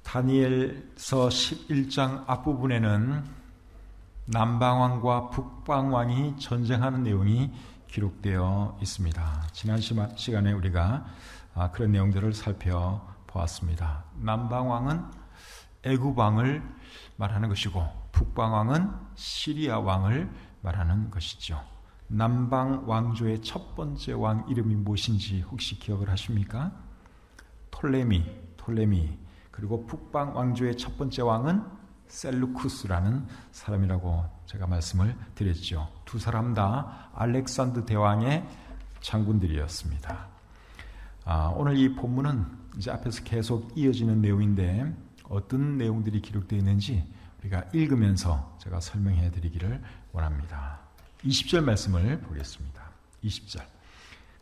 다니엘서 11장 앞부분에는 남방왕과 북방왕이 전쟁하는 내용이 기록되어 있습니다. 지난 시간에 우리가 그런 내용들을 살펴보았습니다. 남방왕은 애굽왕을 말하는 것이고 북방왕은 시리아 왕을 말하는 것이죠. 남방 왕조의 첫 번째 왕 이름이 무엇인지 혹시 기억을 하십니까? 톨레미. 그리고 북방 왕조의 첫 번째 왕은 셀루쿠스라는 사람이라고 제가 말씀을 드렸죠. 두 사람 다 알렉산더 대왕의 장군들이었습니다. 오늘 이 본문은 이제 앞에서 계속 이어지는 내용인데 어떤 내용들이 기록되어 있는지 우리가 읽으면서 제가 설명해 드리기를 원합니다. 20절 말씀을 보겠습니다. 20절.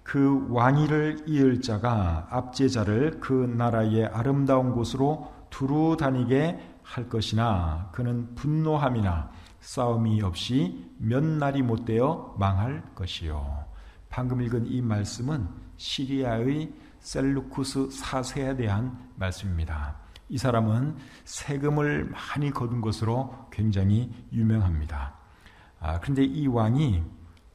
그 왕위를 이을 자가 압제자를 그 나라의 아름다운 곳으로 두루 다니게 할 것이나 그는 분노함이나 싸움이 없이 몇 날이 못되어 망할 것이요. 방금 읽은 이 말씀은 시리아의 셀루쿠스 4세에 대한 말씀입니다. 이 사람은 세금을 많이 거둔 것으로 굉장히 유명합니다. 그런데 이 왕이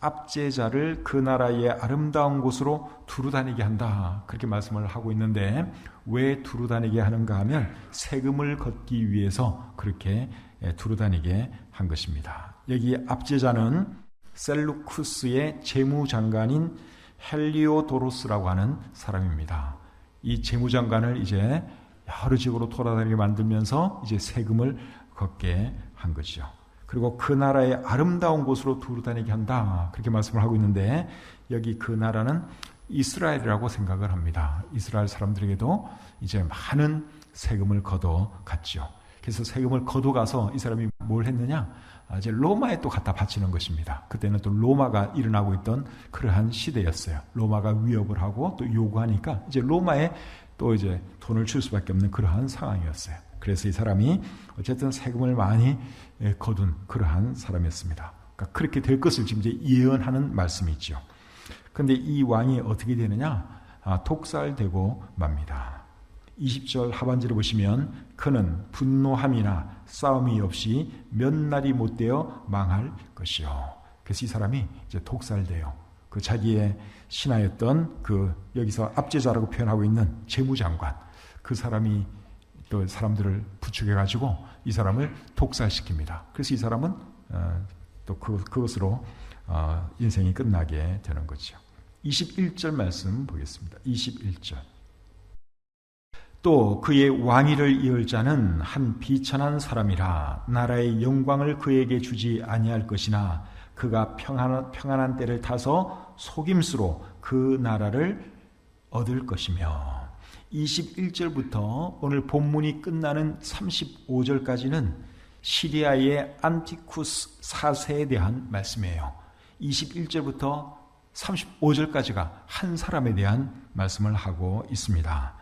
압제자를 그 나라의 아름다운 곳으로 두루 다니게 한다, 그렇게 말씀을 하고 있는데 왜 두루 다니게 하는가 하면 세금을 걷기 위해서 그렇게 두루 다니게 한 것입니다. 여기 압제자는 셀루쿠스의 재무장관인 헬리오도로스라고 하는 사람입니다. 이 재무장관을 이제 여러 지역으로 돌아다니게 만들면서 이제 세금을 걷게 한 거죠. 그리고 그 나라의 아름다운 곳으로 두루 다니게 한다, 그렇게 말씀을 하고 있는데 여기 그 나라는 이스라엘이라고 생각을 합니다. 이스라엘 사람들에게도 이제 많은 세금을 걷어갔죠. 그래서 세금을 걷어가서 이 사람이 뭘 했느냐, 이제 로마에 또 갖다 바치는 것입니다. 그때는 또 로마가 일어나고 있던 그러한 시대였어요. 로마가 위협을 하고 또 요구하니까 이제 로마에 또 이제 돈을 줄 수밖에 없는 그러한 상황이었어요. 그래서 이 사람이 어쨌든 세금을 많이 거둔 그러한 사람이었습니다. 그러니까 그렇게 될 것을 지금 이제 예언하는 말씀이죠. 그런데 이 왕이 어떻게 되느냐? 독살되고 맙니다. 20절 하반절을 보시면 그는 분노함이나 싸움이 없이 몇 날이 못되어 망할 것이요. 그래서 이 사람이 이제 독살돼요. 그 자기의 신하였던 그 여기서 압제자라고 표현하고 있는 재무장관, 그 사람이 또 사람들을 부추겨가지고 이 사람을 독살시킵니다. 그래서 이 사람은 또 그것으로 인생이 끝나게 되는 거죠. 21절 말씀 보겠습니다. 21절. 또 그의 왕위를 이을 자는 한 비천한 사람이라 나라의 영광을 그에게 주지 아니할 것이나 그가 평안한 때를 타서 속임수로 그 나라를 얻을 것이며. 21절부터 오늘 본문이 끝나는 35절까지는 시리아의 안티쿠스 4세에 대한 말씀이에요. 21절부터 35절까지가 한 사람에 대한 말씀을 하고 있습니다.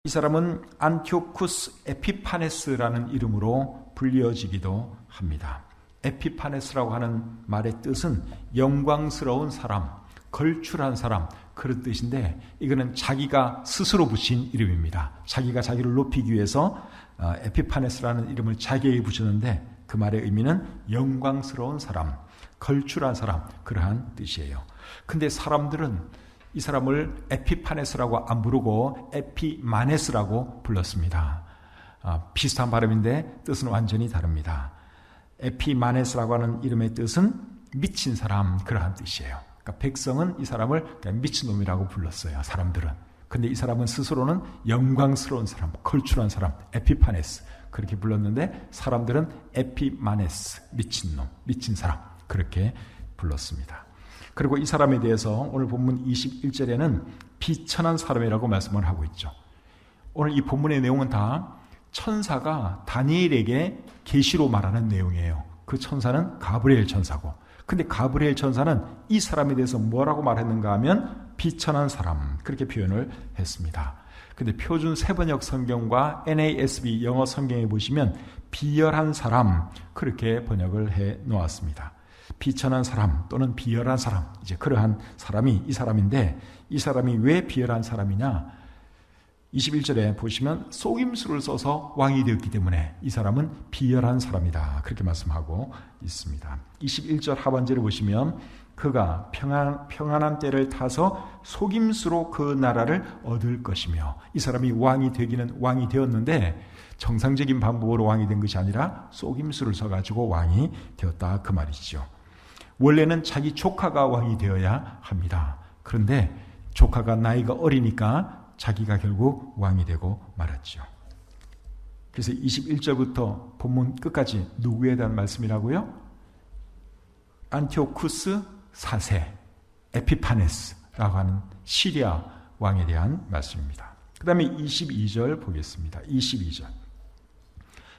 이 사람은 안티오쿠스 에피파네스라는 이름으로 불려지기도 합니다. 에피파네스라고 하는 말의 뜻은 영광스러운 사람, 걸출한 사람, 그런 뜻인데 이거는 자기가 스스로 붙인 이름입니다. 자기가 자기를 높이기 위해서 에피파네스라는 이름을 자기에게 붙였는데 그 말의 의미는 영광스러운 사람, 걸출한 사람, 그러한 뜻이에요. 근데 사람들은 이 사람을 에피파네스라고 안 부르고 에피마네스라고 불렀습니다. 비슷한 발음인데 뜻은 완전히 다릅니다. 에피마네스라고 하는 이름의 뜻은 미친 사람, 그러한 뜻이에요. 그러니까 백성은 이 사람을 미친놈이라고 불렀어요, 사람들은. 근데 이 사람은 스스로는 영광스러운 사람, 걸출한 사람, 에피파네스, 그렇게 불렀는데 사람들은 에피마네스, 미친놈, 미친 사람, 그렇게 불렀습니다. 그리고 이 사람에 대해서 오늘 본문 21절에는 비천한 사람이라고 말씀을 하고 있죠. 오늘 이 본문의 내용은 다 천사가 다니엘에게 계시로 말하는 내용이에요. 그 천사는 가브리엘 천사고, 근데 가브리엘 천사는 이 사람에 대해서 뭐라고 말했는가 하면 비천한 사람, 그렇게 표현을 했습니다. 근데 표준 세번역 성경과 NASB 영어 성경에 보시면 비열한 사람, 그렇게 번역을 해 놓았습니다. 비천한 사람 또는 비열한 사람, 이제 그러한 사람이 이 사람인데 이 사람이 왜 비열한 사람이냐? 21절에 보시면 속임수를 써서 왕이 되었기 때문에 이 사람은 비열한 사람이다. 그렇게 말씀하고 있습니다. 21절 하반절에 보시면 그가 평안한 때를 타서 속임수로 그 나라를 얻을 것이며, 이 사람이 왕이 되기는 왕이 되었는데 정상적인 방법으로 왕이 된 것이 아니라 속임수를 써가지고 왕이 되었다 그 말이죠. 원래는 자기 조카가 왕이 되어야 합니다. 그런데 조카가 나이가 어리니까 자기가 결국 왕이 되고 말았죠. 그래서 21절부터 본문 끝까지 누구에 대한 말씀이라고요? 안티오쿠스 4세 에피파네스라고 하는 시리아 왕에 대한 말씀입니다. 그 다음에 22절 보겠습니다. 22절.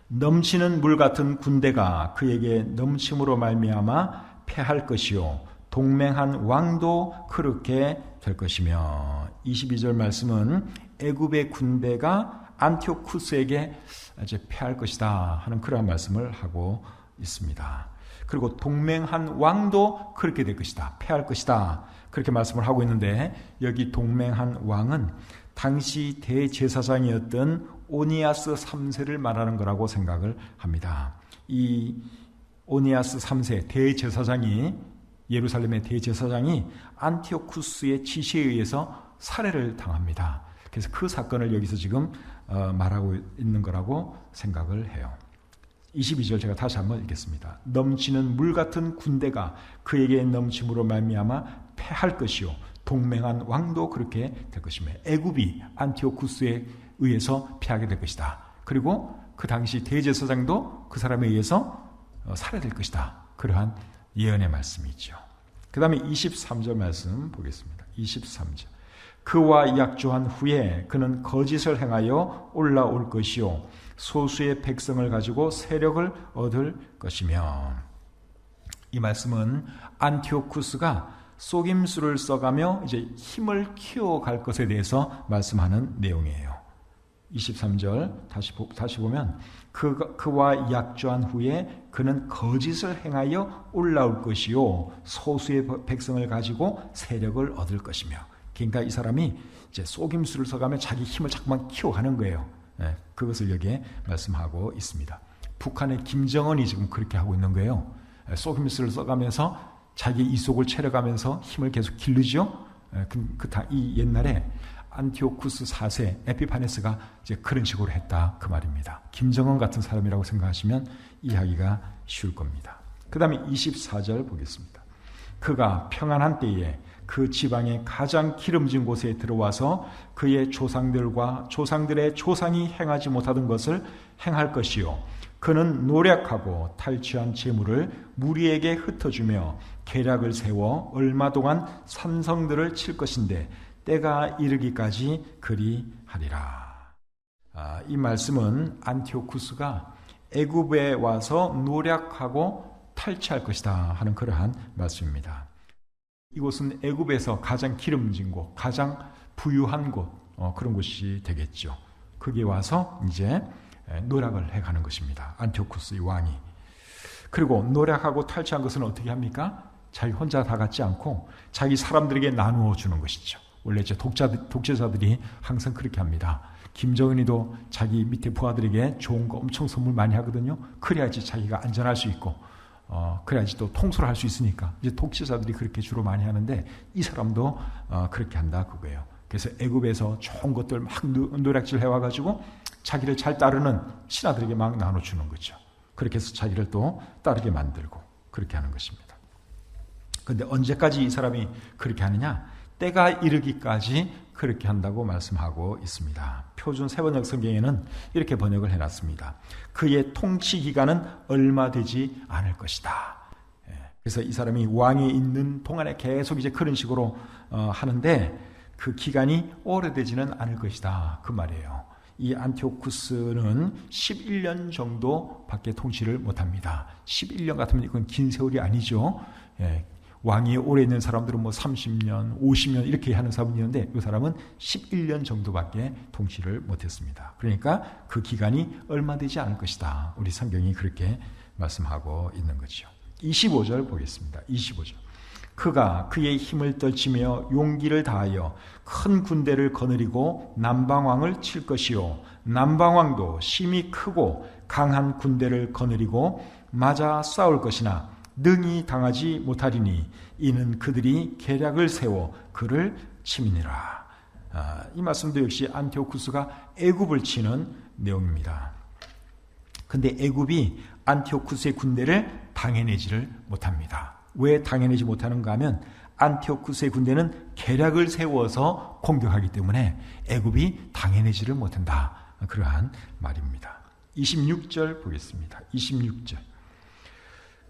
넘치는 물 같은 군대가 그에게 넘침으로 말미암아 패할 것이요 동맹한 왕도 그렇게 될 것이며, 22절 말씀은 애굽의 군대가 안티오쿠스에게 이제 패할 것이다 하는 그러한 말씀을 하고 있습니다. 그리고 동맹한 왕도 그렇게 될 것이다, 패할 것이다, 그렇게 말씀을 하고 있는데, 여기 동맹한 왕은 당시 대제사장이었던 오니아스 3세를 말하는 거라고 생각을 합니다. 이 오니아스 3세 대제사장이, 예루살렘의 대제사장이 안티오쿠스의 지시에 의해서 살해를 당합니다. 그래서 그 사건을 여기서 지금 말하고 있는 거라고 생각을 해요. 22절 제가 다시 한번 읽겠습니다. 넘치는 물 같은 군대가 그에게 넘침으로 말미암아 패할 것이요 동맹한 왕도 그렇게 될 것이며, 애굽이 안티오쿠스에 의해서 패하게 될 것이다. 그리고 그 당시 대제사장도 그 사람에 의해서 살해될 것이다. 그러한 예언의 말씀이죠. 그 다음에 23절 말씀 보겠습니다. 23절. 그와 약조한 후에 그는 거짓을 행하여 올라올 것이요 소수의 백성을 가지고 세력을 얻을 것이며, 이 말씀은 안티오쿠스가 속임수를 써가며 이제 힘을 키워갈 것에 대해서 말씀하는 내용이에요. 23절 다시 보면 그와 약조한 후에 그는 거짓을 행하여 올라올 것이요 소수의 백성을 가지고 세력을 얻을 것이며, 그러니까 이 사람이 이제 속임수를 써가며 자기 힘을 자꾸만 키워가는 거예요. 네, 그것을 여기에 말씀하고 있습니다. 북한의 김정은이 지금 그렇게 하고 있는 거예요. 속임수를 써가면서 자기 이속을 채려가면서 힘을 계속 기르죠. 이 옛날에 안티오쿠스 4세 에피파네스가 이제 그런 식으로 했다 그 말입니다. 김정은 같은 사람이라고 생각하시면 이해하기가 쉬울 겁니다. 그 다음에 24절 보겠습니다. 그가 평안한 때에 그 지방의 가장 기름진 곳에 들어와서 그의 조상들의 조상이 행하지 못하던 것을 행할 것이요 그는 노력하고 탈취한 재물을 무리에게 흩어주며 계략을 세워 얼마 동안 산성들을 칠 것인데 때가 이르기까지 그리하리라. 이 말씀은 안티오쿠스가 애굽에 와서 노력하고 탈취할 것이다 하는 그러한 말씀입니다. 이곳은 애굽에서 가장 기름진 곳, 가장 부유한 곳, 그런 곳이 되겠죠. 거기에 와서 이제 노력을 해가는 것입니다. 안티오쿠스 이 왕이. 그리고 노력하고 탈취한 것은 어떻게 합니까? 자기 혼자 다 갖지 않고 자기 사람들에게 나누어 주는 것이죠. 원래 이제 독재자들이 항상 그렇게 합니다. 김정은이도 자기 밑에 부하들에게 좋은 거 엄청 선물 많이 하거든요. 그래야지 자기가 안전할 수 있고, 그래야지 또 통솔을 할 수 있으니까. 이제 독재자들이 그렇게 주로 많이 하는데 이 사람도 그렇게 한다 그거예요. 그래서 애굽에서 좋은 것들 막 노력질 해와가지고 자기를 잘 따르는 신하들에게 막 나눠주는 거죠. 그렇게 해서 자기를 또 따르게 만들고 그렇게 하는 것입니다. 그런데 언제까지 이 사람이 그렇게 하느냐? 때가 이르기까지 그렇게 한다고 말씀하고 있습니다. 표준 세번역 성경에는 이렇게 번역을 해놨습니다. 그의 통치 기간은 얼마 되지 않을 것이다. 그래서 이 사람이 왕에 있는 동안에 계속 이제 그런 식으로 하는데 그 기간이 오래되지는 않을 것이다. 그 말이에요. 이 안티오쿠스는 11년 정도밖에 통치를 못합니다. 11년 같으면 이건 긴 세월이 아니죠. 왕이 오래 있는 사람들은 뭐 30년, 50년 이렇게 하는 사람이 있는데 이 사람은 11년 정도밖에 통치를 못했습니다. 그러니까 그 기간이 얼마 되지 않을 것이다. 우리 성경이 그렇게 말씀하고 있는 거죠. 25절 보겠습니다. 25절. 그가 그의 힘을 떨치며 용기를 다하여 큰 군대를 거느리고 남방왕을 칠 것이요 남방왕도 심히 크고 강한 군대를 거느리고 맞아 싸울 것이나 능히 당하지 못하리니 이는 그들이 계략을 세워 그를 치미니라. 이 말씀도 역시 안티오쿠스가 애굽을 치는 내용입니다. 근데 애굽이 안티오쿠스의 군대를 당해내지를 못합니다. 왜 당해내지 못하는가 하면 안티오쿠스의 군대는 계략을 세워서 공격하기 때문에 애굽이 당해내지를 못한다. 그러한 말입니다. 26절 보겠습니다. 26절.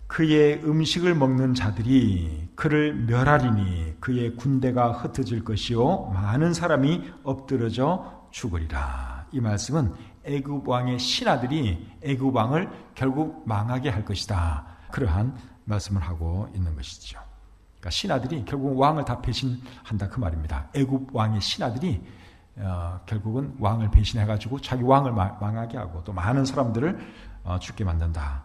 그의 음식을 먹는 자들이 그를 멸하리니 그의 군대가 흩어질 것이요 많은 사람이 엎드러져 죽으리라. 이 말씀은 애굽 왕의 신하들이 애굽 왕을 결국 망하게 할 것이다. 그러한 말씀을 하고 있는 것이죠. 그러니까 신하들이 결국 왕을 다 배신한다 그 말입니다. 애굽 왕의 신하들이 결국은 왕을 배신해가지고 자기 왕을 망하게 하고 또 많은 사람들을 죽게 만든다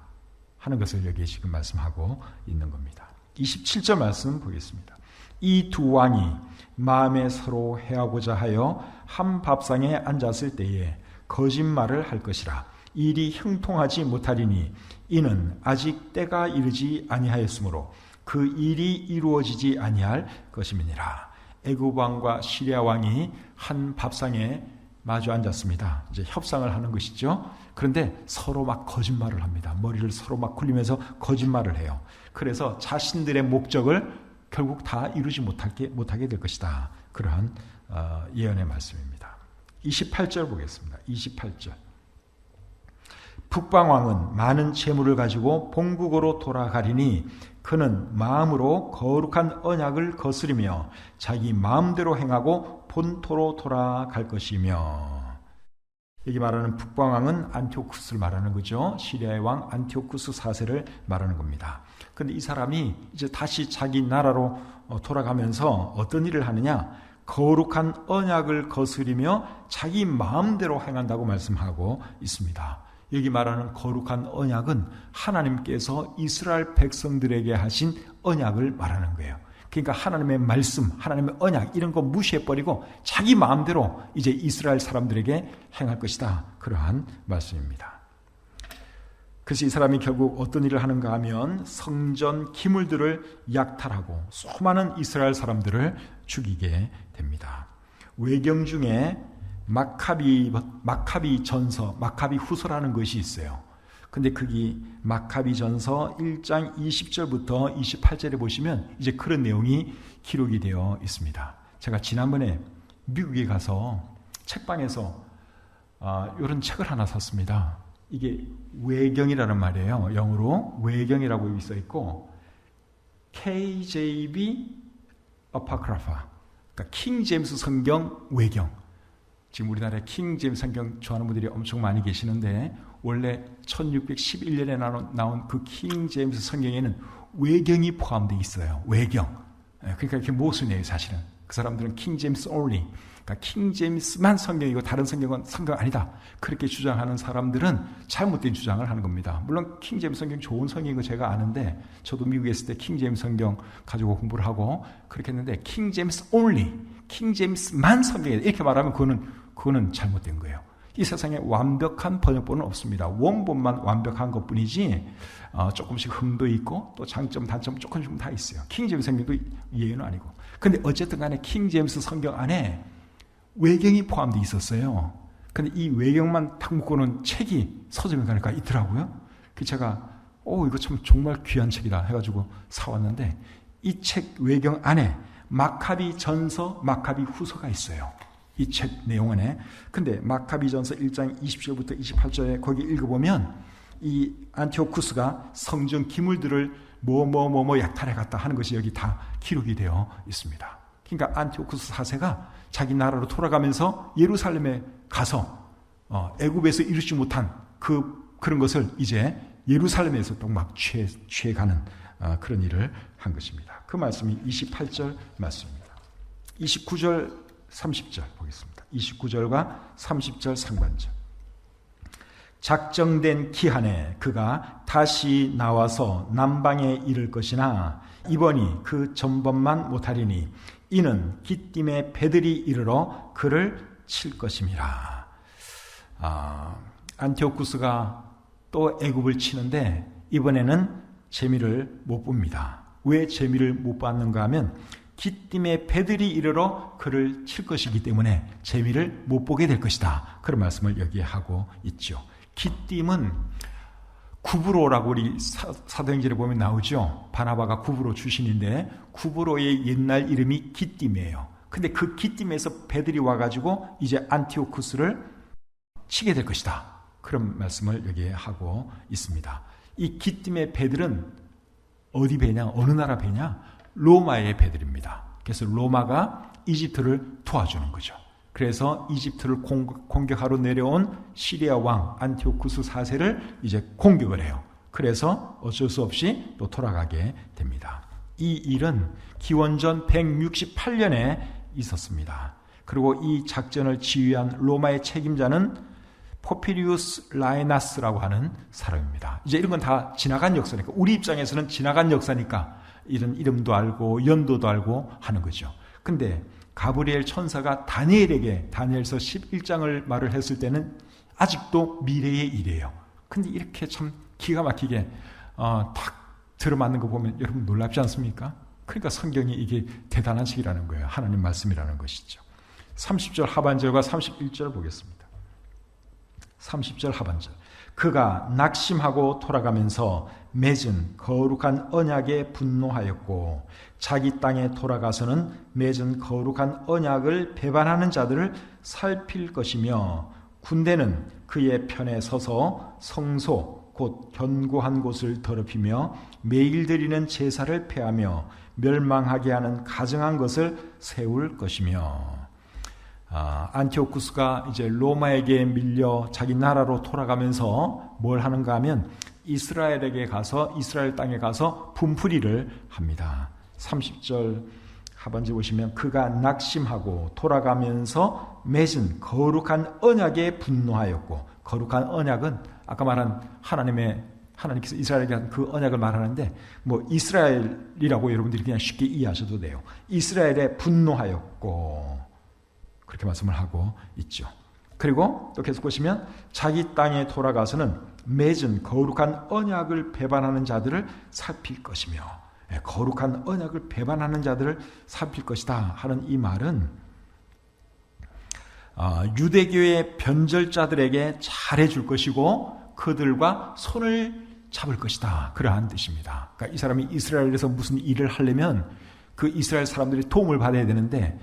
하는 것을 여기에 지금 말씀하고 있는 겁니다. 27절 말씀 보겠습니다. 이 두 왕이 마음에 서로 해하고자 하여 한 밥상에 앉았을 때에 거짓말을 할 것이라. 일이 형통하지 못하리니 이는 아직 때가 이르지 아니하였으므로 그 일이 이루어지지 아니할 것임이니라. 애굽 왕과 시리아 왕이 한 밥상에 마주 앉았습니다. 이제 협상을 하는 것이죠. 그런데 서로 막 거짓말을 합니다. 머리를 서로 막 굴리면서 거짓말을 해요. 그래서 자신들의 목적을 결국 다 이루지 못하게 될 것이다. 그러한 예언의 말씀입니다. 28절 보겠습니다. 28절. 북방왕은 많은 재물을 가지고 본국으로 돌아가리니 그는 마음으로 거룩한 언약을 거스리며 자기 마음대로 행하고 본토로 돌아갈 것이며. 여기 말하는 북방왕은 안티오쿠스를 말하는 거죠. 시리아의 왕 안티오쿠스 4세를 말하는 겁니다. 그런데 이 사람이 이제 다시 자기 나라로 돌아가면서 어떤 일을 하느냐? 거룩한 언약을 거스리며 자기 마음대로 행한다고 말씀하고 있습니다. 여기 말하는 거룩한 언약은 하나님께서 이스라엘 백성들에게 하신 언약을 말하는 거예요. 그러니까 하나님의 말씀, 하나님의 언약 이런 거 무시해버리고 자기 마음대로 이제 이스라엘 사람들에게 행할 것이다. 그러한 말씀입니다. 그래서 이 사람이 결국 어떤 일을 하는가 하면 성전 기물들을 약탈하고 수많은 이스라엘 사람들을 죽이게 됩니다. 외경 중에 마카비 전서, 마카비 후서라는 것이 있어요. 근데 거기 마카비 전서 1장 20절부터 28절에 보시면 이제 그런 내용이 기록이 되어 있습니다. 제가 지난번에 미국에 가서 책방에서 이런 책을 하나 샀습니다. 이게 외경이라는 말이에요. 영어로 외경이라고 써 있고 KJV 아파크라파, 그러니까 킹 제임스 성경 외경. 지금 우리나라에 킹 제임스 성경 좋아하는 분들이 엄청 많이 계시는데 원래 1611년에 나온 그 킹 제임스 성경에는 외경이 포함되어 있어요. 외경. 그러니까 이렇게 모순이에요, 사실은. 그 사람들은 킹 제임스 only. 그러니까 킹 제임스만 성경이고 다른 성경은 성경 아니다. 그렇게 주장하는 사람들은 잘못된 주장을 하는 겁니다. 물론 킹 제임스 성경 좋은 성경인 거 제가 아는데 저도 미국에 있을 때 킹 제임스 성경 가지고 공부를 하고 그렇게 했는데 킹 제임스 only, 킹 제임스만 성경이다. 이렇게 말하면 그거는 잘못된 거예요. 이 세상에 완벽한 번역본은 없습니다. 원본만 완벽한 것뿐이지 조금씩 흠도 있고 또 장점, 단점 조금씩 다 있어요. 킹 제임스 성경도 예외는 아니고. 근데 어쨌든 간에 킹 제임스 성경 안에 외경이 포함되어 있었어요. 근데 이 외경만 딱 묶어놓은 책이 서점에 가니까 있더라고요. 그 제가 이거 참 정말 귀한 책이다 해가지고 사왔는데 이 책 외경 안에 마카비 전서, 마카비 후서가 있어요. 이 책 내용 안에. 근데 마카비 전서 1장 20절부터 28절에 거기 읽어보면 이 안티오쿠스가 성전 기물들을 뭐 약탈해 갔다 하는 것이 여기 다 기록이 되어 있습니다. 그러니까 안티오쿠스 4세가 자기 나라로 돌아가면서 예루살렘에 가서 애굽에서 이루지 못한 그런 것을 이제 예루살렘에서 또 막 취해가는 그런 일을 한 것입니다. 그 말씀이 28절 말씀입니다. 29절 30절 보겠습니다. 29절과 30절 상반절. 작정된 기한에 그가 다시 나와서 남방에 이를 것이나 이번이 그 전번만 못하리니 이는 기띔의 배들이 이르러 그를 칠 것임이라. 안티오쿠스가 또 애굽을 치는데 이번에는 재미를 못 봅니다. 왜 재미를 못 봤는가 하면 기띔의 배들이 이르러 그를 칠 것이기 때문에 재미를 못 보게 될 것이다. 그런 말씀을 여기에 하고 있죠. 기띔은 구브로라고 우리 사도행전에 보면 나오죠. 바나바가 구브로 출신인데 구브로의 옛날 이름이 기띔이에요. 근데 그 기띔에서 배들이 와가지고 이제 안티오쿠스를 치게 될 것이다. 그런 말씀을 여기에 하고 있습니다. 이 기띔의 배들은 어디 배냐? 어느 나라 배냐? 로마의 배들입니다. 그래서 로마가 이집트를 도와주는 거죠. 그래서 이집트를 공격하러 내려온 시리아 왕 안티오쿠스 4세를 이제 공격을 해요. 그래서 어쩔 수 없이 또 돌아가게 됩니다. 이 일은 기원전 168년에 있었습니다. 그리고 이 작전을 지휘한 로마의 책임자는 포피리우스 라이나스라고 하는 사람입니다. 이제 이런 건 다 지나간 역사니까, 우리 입장에서는 지나간 역사니까 이런 이름도 알고 연도도 알고 하는 거죠. 근데 가브리엘 천사가 다니엘에게 다니엘서 11장을 말을 했을 때는 아직도 미래의 일이에요. 근데 이렇게 참 기가 막히게 딱 들어맞는 거 보면 여러분 놀랍지 않습니까? 그러니까 성경이 이게 대단한 책이라는 거예요. 하나님 말씀이라는 것이죠. 30절 하반절과 31절 보겠습니다. 30절 하반절. 그가 낙심하고 돌아가면서 맺은 거룩한 언약에 분노하였고 자기 땅에 돌아가서는 맺은 거룩한 언약을 배반하는 자들을 살필 것이며 군대는 그의 편에 서서 성소 곧 견고한 곳을 더럽히며 매일 드리는 제사를 폐하며 멸망하게 하는 가증한 것을 세울 것이며. 안티오쿠스가 이제 로마에게 밀려 자기 나라로 돌아가면서 뭘 하는가 하면 이스라엘에게 가서 이스라엘 땅에 가서 분풀이를 합니다. 30절 하반절 보시면 그가 낙심하고 돌아가면서 맺은 거룩한 언약에 분노하였고, 거룩한 언약은 아까 말한 하나님께서 이스라엘에게 한 그 언약을 말하는데 뭐 이스라엘이라고 여러분들이 그냥 쉽게 이해하셔도 돼요. 이스라엘에 분노하였고 그렇게 말씀을 하고 있죠. 그리고 또 계속 보시면 자기 땅에 돌아가서는 맺은 거룩한 언약을 배반하는 자들을 살필 것이며, 거룩한 언약을 배반하는 자들을 살필 것이다 하는 이 말은 유대교의 변절자들에게 잘해줄 것이고 그들과 손을 잡을 것이다, 그러한 뜻입니다. 그러니까 이 사람이 이스라엘에서 무슨 일을 하려면 그 이스라엘 사람들이 도움을 받아야 되는데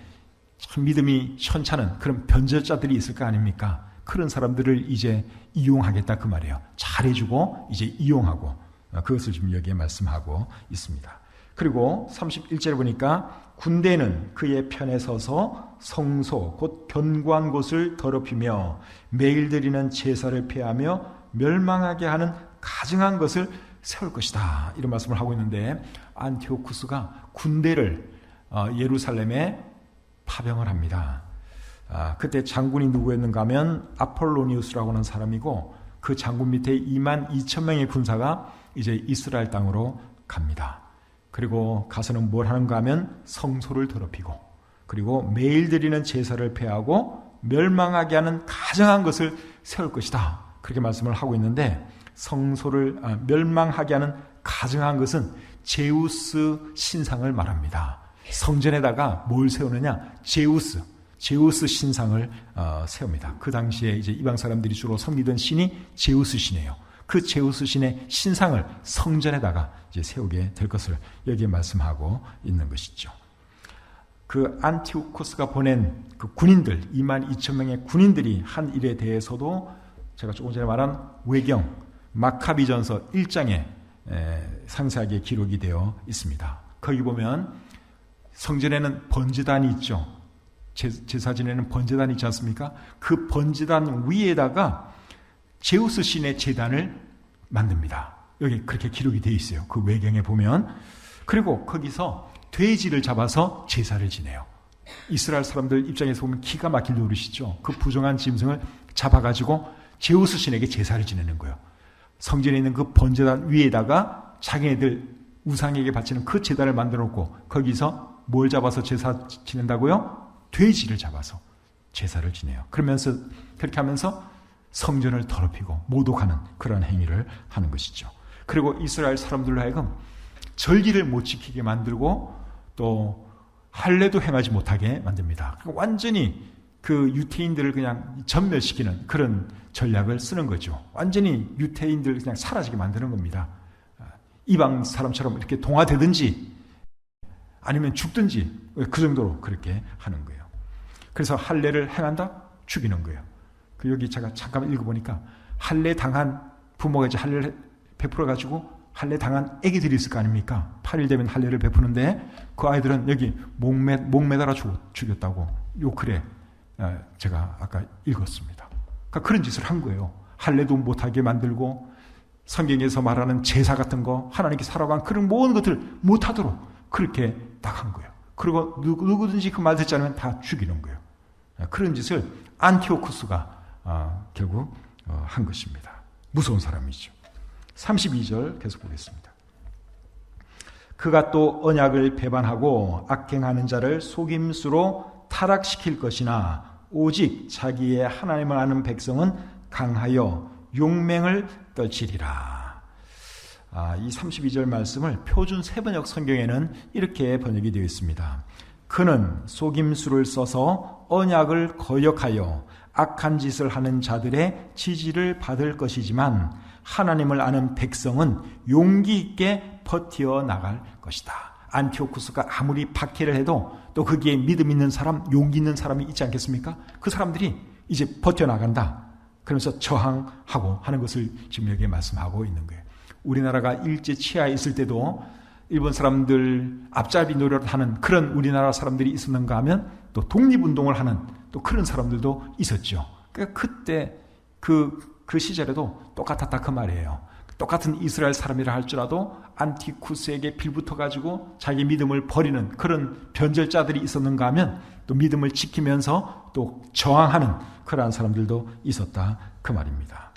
참 믿음이 현찮은 그런 변절자들이 있을 거 아닙니까? 그런 사람들을 이제 이용하겠다 그 말이에요. 잘해주고 이제 이용하고, 그것을 지금 여기에 말씀하고 있습니다. 그리고 31절에 보니까 군대는 그의 편에 서서 성소 곧 견고한 곳을 더럽히며 매일 드리는 제사를 폐하며 멸망하게 하는 가증한 것을 세울 것이다, 이런 말씀을 하고 있는데 안티오쿠스가 군대를 예루살렘에 파병을 합니다. 그때 장군이 누구였는가 하면 아폴로니우스라고 하는 사람이고 그 장군 밑에 22,000명의 군사가 이제 이스라엘 땅으로 갑니다. 그리고 가서는 뭘 하는가 하면 성소를 더럽히고 그리고 매일 드리는 제사를 폐하고 멸망하게 하는 가증한 것을 세울 것이다, 그렇게 말씀을 하고 있는데 성소를 멸망하게 하는 가증한 것은 제우스 신상을 말합니다. 성전에다가 뭘 세우느냐? 제우스 신상을 세웁니다. 그 당시에 이제 이방 사람들이 주로 섬기던 신이 제우스 신이에요. 그 제우스 신의 신상을 성전에다가 이제 세우게 될 것을 여기에 말씀하고 있는 것이죠. 그 안티오쿠스가 보낸 그 군인들 22,000명의 군인들이 한 일에 대해서도 제가 조금 전에 말한 외경 마카비전서 1장에 상세하게 기록이 되어 있습니다. 거기 보면 성전에는 번제단이 있죠. 제사진에는 번제단이 있지 않습니까? 그 번제단 위에다가 제우스 신의 제단을 만듭니다. 여기 그렇게 기록이 되어 있어요. 그 외경에 보면. 그리고 거기서 돼지를 잡아서 제사를 지내요. 이스라엘 사람들 입장에서 보면 기가 막힐 노릇이죠. 그 부정한 짐승을 잡아가지고 제우스 신에게 제사를 지내는 거예요. 성전에 있는 그 번제단 위에다가 자기네들 우상에게 바치는 그 제단을 만들어 놓고 거기서 뭘 잡아서 제사 지낸다고요? 돼지를 잡아서 제사를 지내요. 그러면서 그렇게 하면서 성전을 더럽히고 모독하는 그런 행위를 하는 것이죠. 그리고 이스라엘 사람들로 하여금 절기를 못 지키게 만들고 또 할례도 행하지 못하게 만듭니다. 완전히 그 유태인들을 그냥 전멸시키는 그런 전략을 쓰는 거죠. 완전히 유태인들 그냥 사라지게 만드는 겁니다. 이방 사람처럼 이렇게 동화되든지 아니면 죽든지 그 정도로 그렇게 하는 거예요. 그래서 할례를 행한다? 죽이는 거예요. 그 여기 제가 잠깐 읽어보니까 할례 당한 부모가 이제 할례를 베풀어가지고 할례 당한 애기들이 있을 거 아닙니까? 8일 되면 할례를 베푸는데 그 아이들은 여기 목 매달아 죽였다고 요 글에 제가 아까 읽었습니다. 그러니까 그런 짓을 한 거예요. 할례도 못하게 만들고 성경에서 말하는 제사 같은 거 하나님께 살아간 그런 모든 것들을 못하도록 그렇게 나간 거예요. 그리고 누구든지 그 말 듣지 않으면 다 죽이는 거예요. 그런 짓을 안티오쿠스가 결국 한 것입니다. 무서운 사람이죠. 32절 계속 보겠습니다. 그가 또 언약을 배반하고 악행하는 자를 속임수로 타락시킬 것이나 오직 자기의 하나님을 아는 백성은 강하여 용맹을 떨치리라. 이 32절 말씀을 표준 세번역 성경에는 이렇게 번역이 되어 있습니다. 그는 속임수를 써서 언약을 거역하여 악한 짓을 하는 자들의 지지를 받을 것이지만 하나님을 아는 백성은 용기 있게 버티어 나갈 것이다. 안티오쿠스가 아무리 박해를 해도 또 거기에 믿음 있는 사람, 용기 있는 사람이 있지 않겠습니까? 그 사람들이 이제 버텨나간다. 그러면서 저항하고 하는 것을 지금 여기에 말씀하고 있는 거예요. 우리나라가 일제 치하에 있을 때도 일본 사람들 앞잡이 노릇을 하는 그런 우리나라 사람들이 있었는가 하면 또 독립운동을 하는 또 그런 사람들도 있었죠. 그러니까 그때 그 시절에도 똑같았다 그 말이에요. 똑같은 이스라엘 사람이라 할지라도 안티쿠스에게 빌붙어가지고 자기 믿음을 버리는 그런 변절자들이 있었는가 하면 또 믿음을 지키면서 또 저항하는 그러한 사람들도 있었다 그 말입니다.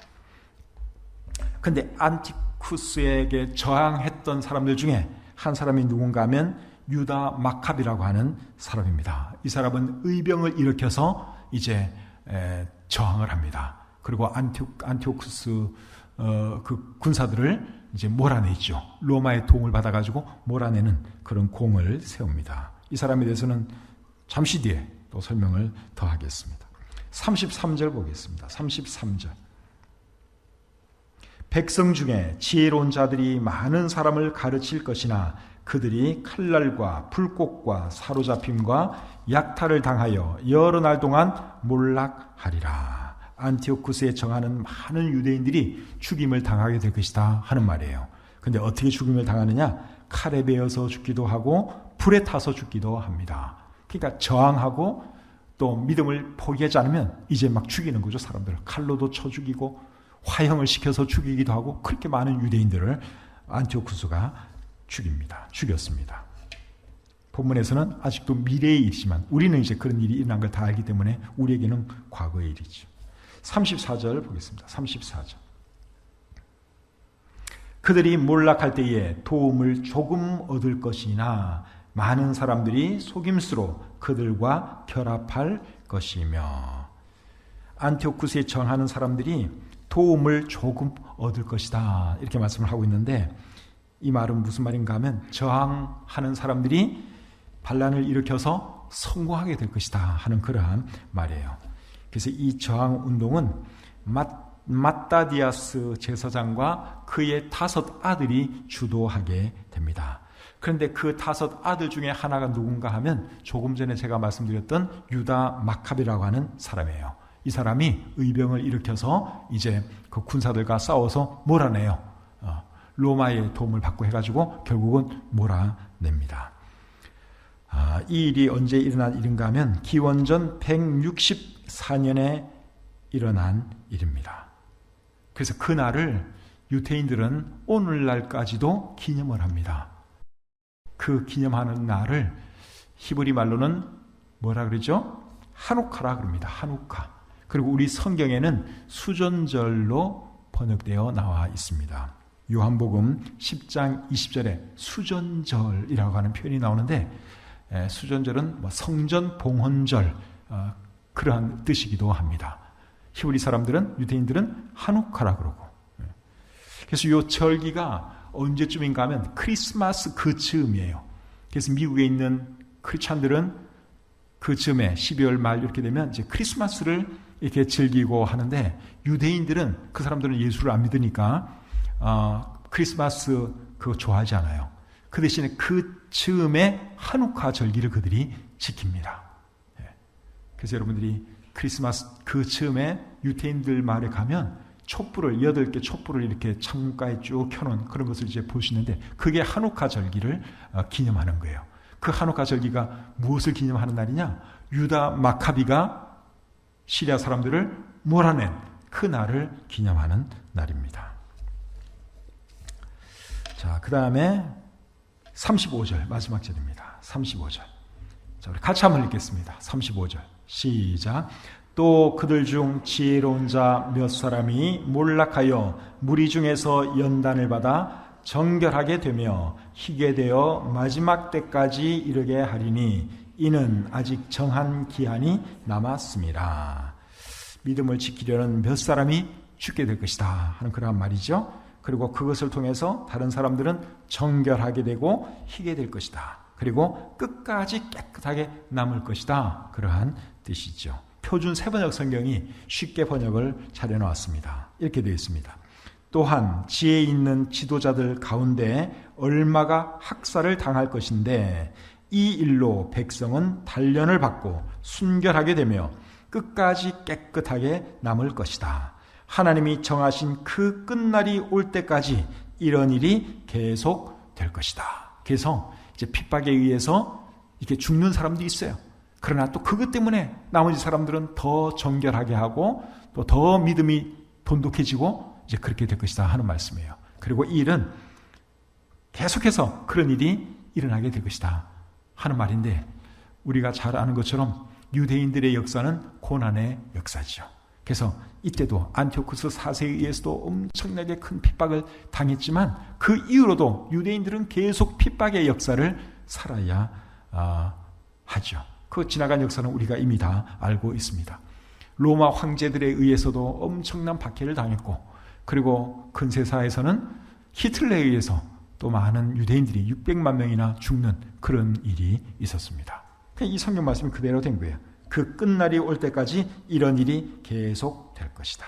근데 안티쿠스에게 저항했던 사람들 중에 한 사람이 누군가 하면 유다 마카비라고 하는 사람입니다. 이 사람은 의병을 일으켜서 이제 저항을 합니다. 그리고 안티오쿠스 그 군사들을 이제 몰아내죠. 로마의 도움을 받아가지고 몰아내는 그런 공을 세웁니다. 이 사람에 대해서는 잠시 뒤에 또 설명을 더 하겠습니다. 33절 보겠습니다. 33절. 백성 중에 지혜로운 자들이 많은 사람을 가르칠 것이나 그들이 칼날과 불꽃과 사로잡힘과 약탈을 당하여 여러 날 동안 몰락하리라. 안티오쿠스에 정하는 많은 유대인들이 죽임을 당하게 될 것이다 하는 말이에요. 근데 어떻게 죽임을 당하느냐? 칼에 베어서 죽기도 하고 불에 타서 죽기도 합니다. 그러니까 저항하고 또 믿음을 포기하지 않으면 이제 막 죽이는 거죠. 사람들을 칼로도 쳐 죽이고 화형을 시켜서 죽이기도 하고 그렇게 많은 유대인들을 안티오쿠스가 죽였습니다. 본문에서는 아직도 미래의 일이지만 우리는 이제 그런 일이 일어난 걸 다 알기 때문에 우리에게는 과거의 일이죠. 34절 보겠습니다. 34절. 그들이 몰락할 때에 도움을 조금 얻을 것이나 많은 사람들이 속임수로 그들과 결합할 것이며 안티오쿠스에 정하는 사람들이 도움을 조금 얻을 것이다 이렇게 말씀을 하고 있는데 이 말은 무슨 말인가 하면 저항하는 사람들이 반란을 일으켜서 성공하게 될 것이다 하는 그러한 말이에요. 그래서 이 저항운동은 마따디아스 제사장과 그의 5 아들이 주도하게 됩니다. 그런데 그 5 아들 중에 하나가 누군가 하면 조금 전에 제가 말씀드렸던 유다 마카비라고 하는 사람이에요. 이 사람이 의병을 일으켜서 이제 그 군사들과 싸워서 몰아내요. 로마의 도움을 받고 해가지고 결국은 몰아냅니다. 이 일이 언제 일어난 일인가 하면 기원전 164년에 일어난 일입니다. 그래서 그날을 유태인들은 오늘날까지도 기념을 합니다. 그 기념하는 날을 히브리 말로는 뭐라 그러죠? 하누카라 그럽니다. 하누카. 그리고 우리 성경에는 수전절로 번역되어 나와 있습니다. 요한복음 10장 20절에 수전절이라고 하는 표현이 나오는데, 수전절은 성전 봉헌절, 그러한 뜻이기도 합니다. 히브리 사람들은, 유대인들은 하누카라 그러고, 그래서 이 절기가 언제쯤인가 하면 크리스마스 그 즈음이에요. 그래서 미국에 있는 크리스찬들은 그 즈음에 12월 말 이렇게 되면 이제 크리스마스를 이렇게 즐기고 하는데, 유대인들은, 그 사람들은 예수를 안 믿으니까 크리스마스 그거 좋아하지 않아요. 그 대신에 그 즈음에 하누카 절기를 그들이 지킵니다. 그래서 여러분들이 크리스마스 그 즈음에 유대인들 마을에 가면 촛불을 8개 촛불을 이렇게 창문가에 쭉 켜놓은 그런 것을 이제 보시는데, 그게 하누카 절기를 기념하는 거예요. 그 하누카 절기가 무엇을 기념하는 날이냐? 유다 마카비가 시리아 사람들을 몰아낸 그 날을 기념하는 날입니다. 자, 그 다음에 35절 마지막 절입니다. 35절. 자, 우리 같이 한번 읽겠습니다. 35절 시작. 또 그들 중 지혜로운 자 몇 사람이 몰락하여 무리 중에서 연단을 받아 정결하게 되며 희게 되어 마지막 때까지 이르게 하리니 이는 아직 정한 기한이 남았습니다. 믿음을 지키려는 몇 사람이 죽게 될 것이다 하는 그러한 말이죠. 그리고 그것을 통해서 다른 사람들은 정결하게 되고 희게 될 것이다. 그리고 끝까지 깨끗하게 남을 것이다. 그러한 뜻이죠. 표준 세번역 성경이 쉽게 번역을 잘 해놓았습니다. 이렇게 되어 있습니다. 또한 지혜 있는 지도자들 가운데 얼마가 학살을 당할 것인데 이 일로 백성은 단련을 받고 순결하게 되며 끝까지 깨끗하게 남을 것이다. 하나님이 정하신 그 끝날이 올 때까지 이런 일이 계속 될 것이다. 그래서 이제 핍박에 의해서 이렇게 죽는 사람도 있어요. 그러나 또 그것 때문에 나머지 사람들은 더 정결하게 하고 또 더 믿음이 돈독해지고 이제 그렇게 될 것이다 하는 말씀이에요. 그리고 이 일은 계속해서 그런 일이 일어나게 될 것이다 하는 말인데, 우리가 잘 아는 것처럼 유대인들의 역사는 고난의 역사죠. 그래서 이때도 안티오쿠스 4세에 의해서도 엄청나게 큰 핍박을 당했지만 그 이후로도 유대인들은 계속 핍박의 역사를 살아야 하죠. 그 지나간 역사는 우리가 이미 다 알고 있습니다. 로마 황제들에 의해서도 엄청난 박해를 당했고, 그리고 근세사에서는 히틀러에 의해서 또 많은 유대인들이 600만 명이나 죽는 그런 일이 있었습니다. 이 성경 말씀이 그대로 된 거예요. 그 끝날이 올 때까지 이런 일이 계속 될 것이다.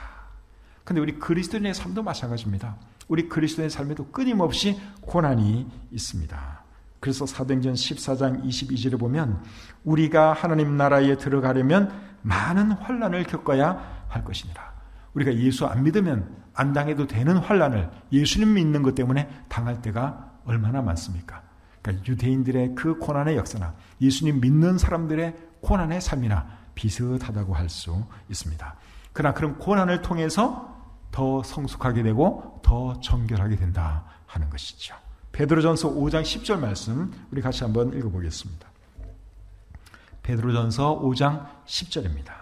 그런데 우리 그리스도인의 삶도 마찬가지입니다. 우리 그리스도인의 삶에도 끊임없이 고난이 있습니다. 그래서 사도행전 14장 22절에 보면 우리가 하나님 나라에 들어가려면 많은 환난을 겪어야 할 것이니라. 우리가 예수 안 믿으면 안 당해도 되는 환난을 예수님 믿는 것 때문에 당할 때가 얼마나 많습니까? 그러니까 유대인들의 그 고난의 역사나 예수님 믿는 사람들의 고난의 삶이나 비슷하다고 할 수 있습니다. 그러나 그런 고난을 통해서 더 성숙하게 되고 더 정결하게 된다 하는 것이죠. 베드로전서 5장 10절 말씀 우리 같이 한번 읽어보겠습니다. 베드로전서 5장 10절입니다.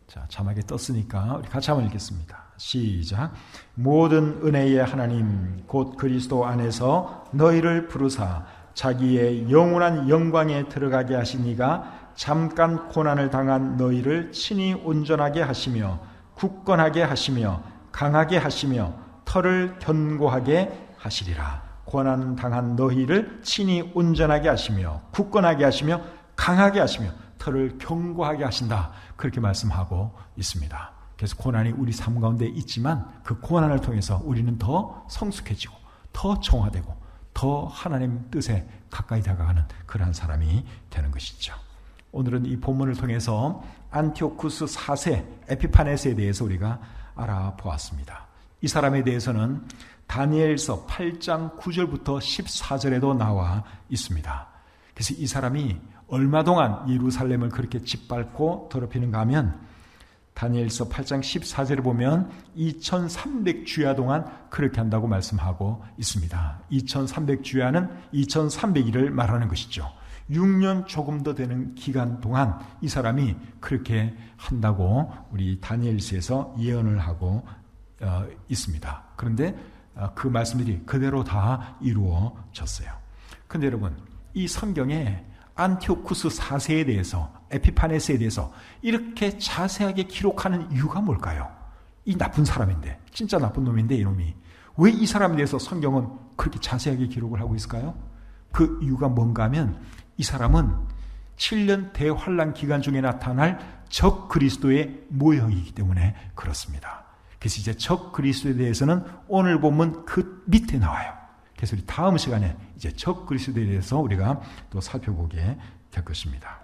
자, 자막에 떴으니까 우리 같이 한번 읽겠습니다. 시작. 모든 은혜의 하나님 곧 그리스도 안에서 너희를 부르사 자기의 영원한 영광에 들어가게 하신 이가 잠깐 고난을 당한 너희를 친히 온전하게 하시며 굳건하게 하시며 강하게 하시며 털을 견고하게 하시리라. 고난 당한 너희를 친히 온전하게 하시며 굳건하게 하시며 강하게 하시며 털을 견고하게 하신다. 그렇게 말씀하고 있습니다. 그래서 고난이 우리 삶 가운데 있지만 그 고난을 통해서 우리는 더 성숙해지고 더 정화되고 더 하나님 뜻에 가까이 다가가는 그러한 사람이 되는 것이죠. 오늘은 이 본문을 통해서 안티오쿠스 4세 에피파네스에 대해서 우리가 알아보았습니다. 이 사람에 대해서는 다니엘서 8장 9절부터 14절에도 나와 있습니다. 그래서 이 사람이 얼마 동안 예루살렘을 그렇게 짓밟고 더럽히는가 하면 다니엘서 8장 14절을 보면 2300주야 동안 그렇게 한다고 말씀하고 있습니다. 2300주야는 2300일을 말하는 것이죠. 6년 조금 더 되는 기간 동안 이 사람이 그렇게 한다고 우리 다니엘서에서 예언을 하고 있습니다. 그런데 그 말씀들이 그대로 다 이루어졌어요. 그런데 여러분, 이 성경에 안티오쿠스 4세에 대해서, 에피파네스에 대해서 이렇게 자세하게 기록하는 이유가 뭘까요? 이 나쁜 사람인데, 진짜 나쁜 놈인데 이놈이 왜 이 사람에 대해서 성경은 그렇게 자세하게 기록을 하고 있을까요? 그 이유가 뭔가 하면 이 사람은 7년 대환란 기간 중에 나타날 적 그리스도의 모형이기 때문에 그렇습니다. 그래서 이제 적 그리스도에 대해서는 오늘 본문 그 밑에 나와요. 그래서 우리 다음 시간에 이제 적 그리스도에 대해서 우리가 또 살펴보게 될 것입니다.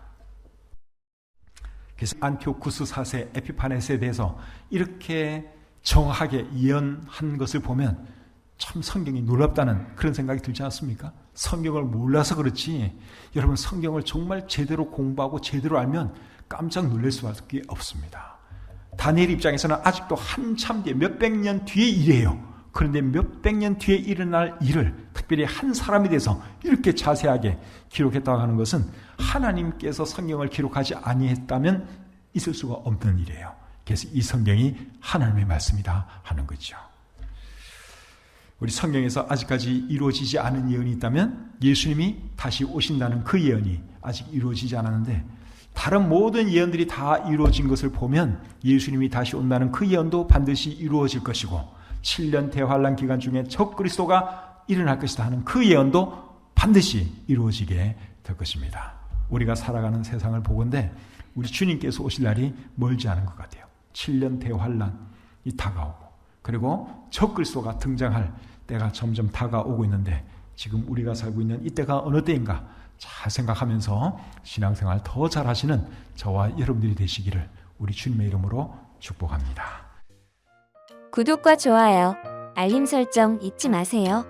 그래서 안티오쿠스 4세 에피파네스에 대해서 이렇게 정확하게 예언한 것을 보면 참 성경이 놀랍다는 그런 생각이 들지 않습니까? 성경을 몰라서 그렇지 여러분 성경을 정말 제대로 공부하고 제대로 알면 깜짝 놀랄 수밖에 없습니다. 다니엘 입장에서는 아직도 한참 뒤에 몇백 년 뒤에 일이에요. 그런데 몇백 년 뒤에 일어날 일을 특별히 한 사람에 대해서 이렇게 자세하게 기록했다고 하는 것은 하나님께서 성경을 기록하지 아니했다면 있을 수가 없는 일이에요. 그래서 이 성경이 하나님의 말씀이다 하는 거죠. 우리 성경에서 아직까지 이루어지지 않은 예언이 있다면 예수님이 다시 오신다는 그 예언이 아직 이루어지지 않았는데 다른 모든 예언들이 다 이루어진 것을 보면 예수님이 다시 온다는 그 예언도 반드시 이루어질 것이고 7년 대환란 기간 중에 적 그리스도가 일어날 것이다 하는 그 예언도 반드시 이루어지게 될 것입니다. 우리가 살아가는 세상을 보건대 우리 주님께서 오실 날이 멀지 않은 것 같아요. 7년 대환란이 다가오고 그리고 적 그리스도가 등장할 때가 점점 다가오고 있는데 지금 우리가 살고 있는 이때가 어느 때인가 잘 생각하면서 신앙생활 더 잘하시는 저와 여러분들이 되시기를 우리 주님의 이름으로 축복합니다. 구독과 좋아요, 알림 설정 잊지 마세요.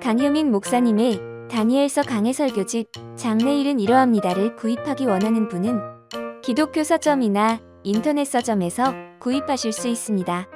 강효민 목사님의 다니엘서 강해 설교집 장래일은 이러합니다를 구입하기 원하는 분은 기독교 서점이나 인터넷 서점에서 구입하실 수 있습니다.